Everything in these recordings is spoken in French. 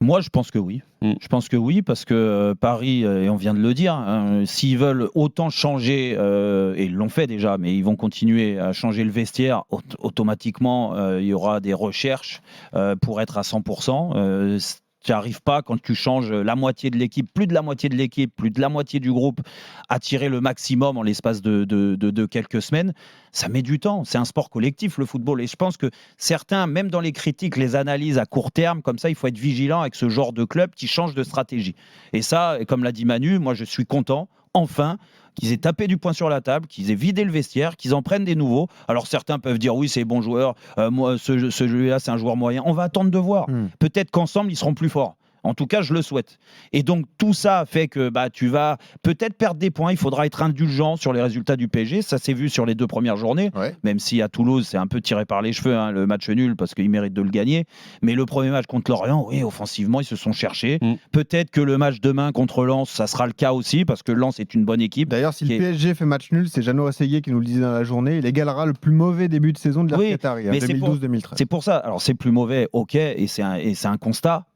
Moi, je pense que oui. Je pense que oui, parce que Paris, et on vient de le dire, hein, s'ils veulent autant changer, et ils l'ont fait déjà, mais ils vont continuer à changer le vestiaire, automatiquement, il y aura des recherches pour être à 100%. Tu n'arrives pas quand tu changes la moitié de l'équipe, plus de la moitié de l'équipe, plus de la moitié du groupe, à tirer le maximum en l'espace de quelques semaines. Ça met du temps. C'est un sport collectif, le football. Et je pense que certains, même dans les critiques, les analysent à court terme. Comme ça, il faut être vigilant avec ce genre de club qui change de stratégie. Et ça, comme l'a dit Manu, moi, je suis content, enfin, qu'ils aient tapé du poing sur la table, qu'ils aient vidé le vestiaire, qu'ils en prennent des nouveaux. Alors certains peuvent dire oui, c'est bon joueur, moi ce jeu-là c'est un joueur moyen. On va attendre de voir. Peut-être qu'ensemble ils seront plus forts. En tout cas, je le souhaite. Et donc, tout ça fait que tu vas peut-être perdre des points. Il faudra être indulgent sur les résultats du PSG. Ça s'est vu sur les 2 premières journées. Ouais. Même si à Toulouse, c'est un peu tiré par les cheveux, hein, le match nul, parce qu'ils méritent de le gagner. Mais le premier match contre Lorient, oui, offensivement, ils se sont cherchés. Peut-être que le match demain contre Lens, ça sera le cas aussi, parce que Lens est une bonne équipe. D'ailleurs, si le PSG fait match nul, c'est Jeannot Rességuier qui nous le disait dans la journée, il égalera le plus mauvais début de saison de l'Air Qatari, 2012-2013. C'est pour ça. Alors, c'est plus mauvais, ok, et c'est un constat.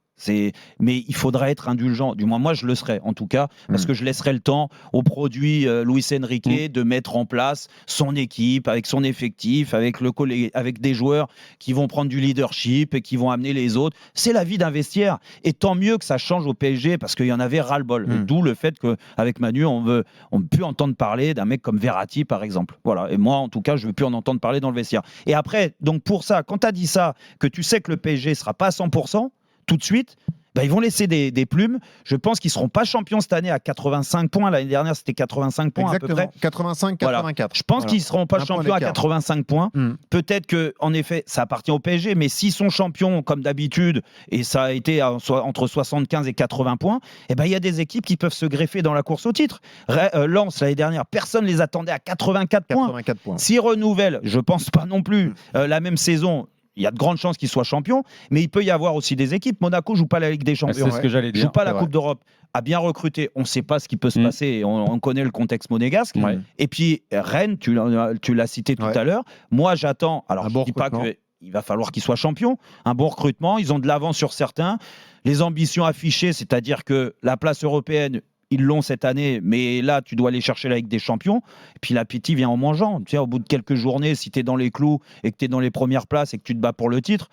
Mais il faudra être indulgent. Du moins, moi, je le serai, en tout cas, parce que je laisserai le temps au produit Luis Enrique de mettre en place son équipe, avec son effectif, avec des joueurs qui vont prendre du leadership et qui vont amener les autres. C'est la vie d'un vestiaire. Et tant mieux que ça change au PSG, parce qu'il y en avait ras-le-bol. D'où le fait qu'avec Manu, on ne peut plus entendre parler d'un mec comme Verratti, par exemple. Voilà. Et moi, en tout cas, je ne veux plus en entendre parler dans le vestiaire. Et après, donc pour ça, quand tu as dit ça, que tu sais que le PSG ne sera pas à 100%, tout de suite, ils vont laisser des plumes. Je pense qu'ils ne seront pas champions cette année à 85 points. L'année dernière, c'était 85 points. Exactement. À peu près. 85-84. Voilà. Je pense qu'ils ne seront pas champions à 85 points. Peut-être qu'en effet, ça appartient au PSG, mais s'ils sont champions, comme d'habitude, et ça a été entre 75 et 80 points, il y a des équipes qui peuvent se greffer dans la course au titre. Lens, l'année dernière, personne ne les attendait à 84 points. S'ils renouvellent, je ne pense pas non plus, la même saison, il y a de grandes chances qu'ils soient champions, mais il peut y avoir aussi des équipes. Monaco joue pas la Ligue des Champions. C'est ce que j'allais dire. Joue pas la Coupe d'Europe. A bien recruté. On ne sait pas ce qui peut se passer. On connaît le contexte monégasque. Et puis Rennes, tu l'as cité tout à l'heure. Moi, j'attends. Alors, je ne dis pas qu'il va falloir qu'ils soient champions. Un bon recrutement. Ils ont de l'avance sur certains. Les ambitions affichées, c'est-à-dire que la place européenne, ils l'ont cette année, mais là, tu dois aller chercher la Ligue des Champions. Et puis l'appétit vient en mangeant. Tu sais, au bout de quelques journées, si tu es dans les clous et que tu es dans les premières places et que tu te bats pour le titre,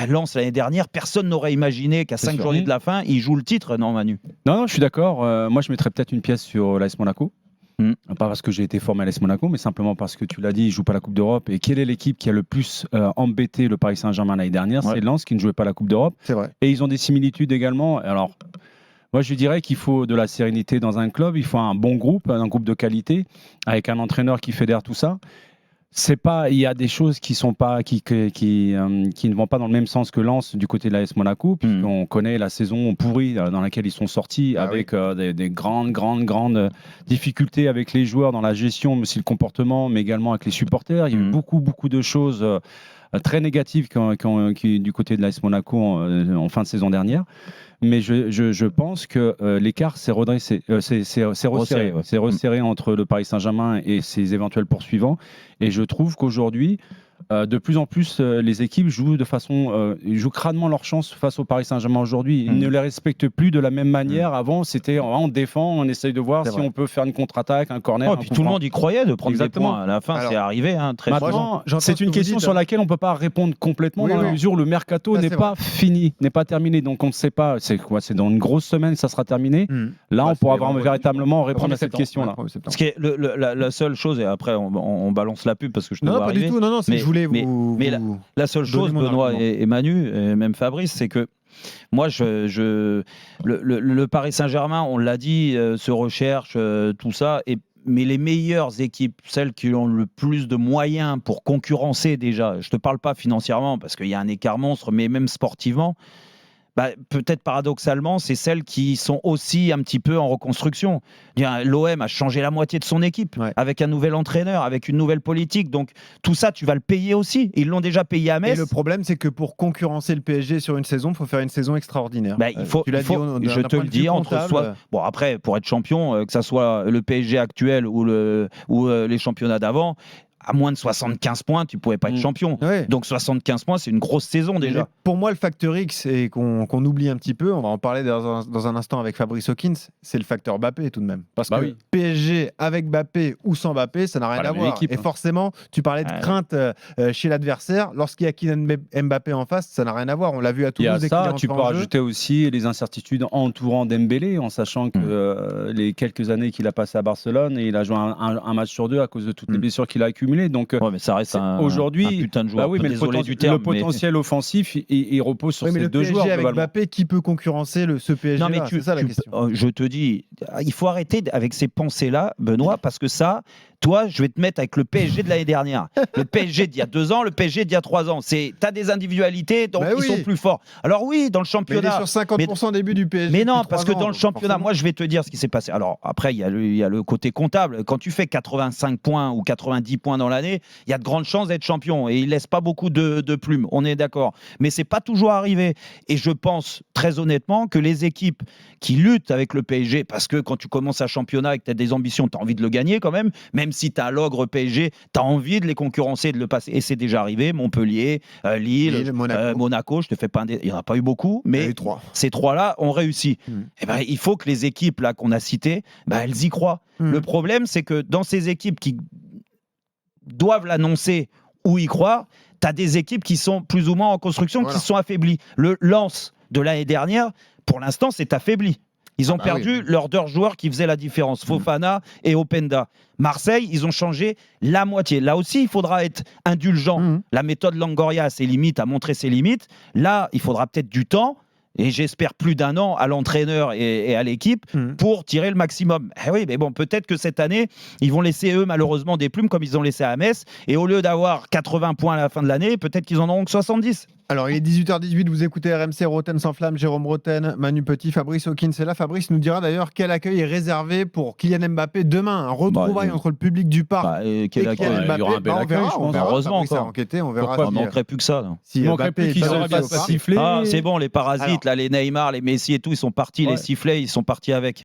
Lens, l'année dernière, personne n'aurait imaginé qu'à 5 journées de la fin, ils jouent le titre, non, Manu? Non, je suis d'accord. Moi, je mettrais peut-être une pièce sur l'AS Monaco. Pas parce que j'ai été formé à l'AS Monaco, mais simplement parce que tu l'as dit, ils ne jouent pas la Coupe d'Europe. Et quelle est l'équipe qui a le plus embêté le Paris Saint-Germain l'année dernière? C'est Lens qui ne jouait pas la Coupe d'Europe. C'est vrai. Et ils ont des similitudes également. Alors, moi, je dirais qu'il faut de la sérénité dans un club. Il faut un bon groupe, un groupe de qualité, avec un entraîneur qui fédère tout ça. Il y a des choses qui ne vont pas dans le même sens que Lens du côté de l'AS Monaco, puisqu'on connaît la saison pourrie dans laquelle ils sont sortis, avec des grandes difficultés avec les joueurs dans la gestion, mais aussi le comportement, mais également avec les supporters. Il y a eu beaucoup de choses très négatives du côté de l'AS Monaco en fin de saison dernière. Mais je pense que l'écart s'est redressé, c'est resserré. C'est resserré entre le Paris Saint-Germain et ses éventuels poursuivants. Et je trouve qu'aujourd'hui, de plus en plus, les équipes jouent jouent crânement leur chance face au Paris Saint-Germain aujourd'hui. Ils ne les respectent plus de la même manière. Avant, c'était on défend, on essaye de voir si on peut faire une contre-attaque, un corner. Et puis tout le monde y croyait de prendre des points. À la fin, c'est arrivé très maintenant, c'est une question sur laquelle on ne peut pas répondre complètement dans la mesure où le mercato n'est pas fini, n'est pas terminé. Donc on ne sait pas, c'est dans une grosse semaine ça sera terminé. Là, on pourra véritablement répondre à cette question-là. Parce que la seule chose, et après on balance la pub parce que je te vois pas arriver. du tout. Non, c'est que je voulais mais la seule chose, Benoît et Manu, et même Fabrice, c'est que moi, le Paris Saint-Germain, on l'a dit, se recherche, tout ça, mais les meilleures équipes, celles qui ont le plus de moyens pour concurrencer déjà, je ne te parle pas financièrement parce qu'il y a un écart monstre, mais même sportivement, peut-être paradoxalement, c'est celles qui sont aussi un petit peu en reconstruction. L'OM a changé la moitié de son équipe avec un nouvel entraîneur, avec une nouvelle politique. Donc tout ça, tu vas le payer aussi. Ils l'ont déjà payé à Metz. Et le problème, c'est que pour concurrencer le PSG sur une saison, il faut faire une saison extraordinaire. Je te le dis, bon, après, pour être champion, que ça soit le PSG actuel ou les championnats d'avant, à moins de 75 points, tu pouvais pas être champion. Ouais. Donc 75 points, c'est une grosse saison déjà. Mais pour moi, le facteur X, et qu'on oublie un petit peu, on va en parler dans un instant avec Fabrice Hawkins, c'est le facteur Mbappé tout de même. Parce que PSG avec Mbappé ou sans Mbappé, ça n'a rien à voir. Équipe, et forcément, tu parlais de crainte chez l'adversaire. Lorsqu'il y a Kylian Mbappé en face, ça n'a rien à voir. On l'a vu à Toulouse. Il y a ça, tu peux rajouter aussi les incertitudes entourant Dembélé, en sachant que les quelques années qu'il a passé à Barcelone, et il a joué un match sur 2 à cause de toutes les blessures qu'il a accumulées. Donc mais ça reste aujourd'hui un putain de joueur. Mais le potentiel offensif, il repose sur ces deux joueurs. Avec Mbappé, qui peut concurrencer ce PSG? Non, mais c'est ça la question. Je te dis, il faut arrêter avec ces pensées-là, Benoît, parce que ça, toi, je vais te mettre avec le PSG de l'année dernière. Le PSG d'il y a 2 ans, le PSG d'il y a 3 ans. T'as des individualités, donc ils sont plus forts. Alors oui, dans le championnat. Mais il est sur 50% début du PSG. Mais non, parce que dans le championnat, moi, je vais te dire ce qui s'est passé. Alors après, il y a le côté comptable. Quand tu fais 85 points ou 90 points dans l'année, il y a de grandes chances d'être champion. Et il laisse pas beaucoup de plumes. On est d'accord. Mais c'est pas toujours arrivé. Et je pense très honnêtement que les équipes qui luttent avec le PSG, parce que quand tu commences un championnat et que tu as des ambitions, tu as envie de le gagner quand même si tu as l'ogre PSG, tu as envie de les concurrencer, de le passer. Et c'est déjà arrivé, Montpellier, Lille, Monaco, je te fais pas il n'y en a pas eu beaucoup, mais ces 3-là ont réussi. Et ben, il faut que les équipes là qu'on a citées, elles y croient. Le problème, c'est que dans ces équipes qui doivent l'annoncer ou y croire, tu as des équipes qui sont plus ou moins en construction, qui sont affaiblies. Le Lens de l'année dernière, pour l'instant, c'est affaibli. Ils ont perdu leurs 2 joueurs qui faisaient la différence, Fofana et Openda. Marseille, ils ont changé la moitié. Là aussi, il faudra être indulgent. La méthode Longoria a ses limites, a montré ses limites. Là, il faudra peut-être du temps. Et j'espère plus d'1 an à l'entraîneur et à l'équipe pour tirer le maximum. Eh oui, mais bon, peut-être que cette année, ils vont laisser, eux, malheureusement, des plumes comme ils ont laissé à Metz. Et au lieu d'avoir 80 points à la fin de l'année, peut-être qu'ils en auront que 70. Alors, il est 18h18, vous écoutez RMC, Roten sans flamme, Jérôme Roten, Manu Petit, Fabrice Hawkins est là. Fabrice nous dira d'ailleurs quel accueil est réservé pour Kylian Mbappé demain. Un retrouvaille entre le public du Parc et Kylian Mbappé. Il y aura un bel accueil, je pense. Heureusement encore. Enquêté, on verra. Pourquoi on manquerait plus que ça. Si il manquerait plus qu'ils auraient bien sifflé. C'est bon, les parasites, là, les Neymar, les Messi et tout, ils sont partis, les sifflets, ils sont partis avec.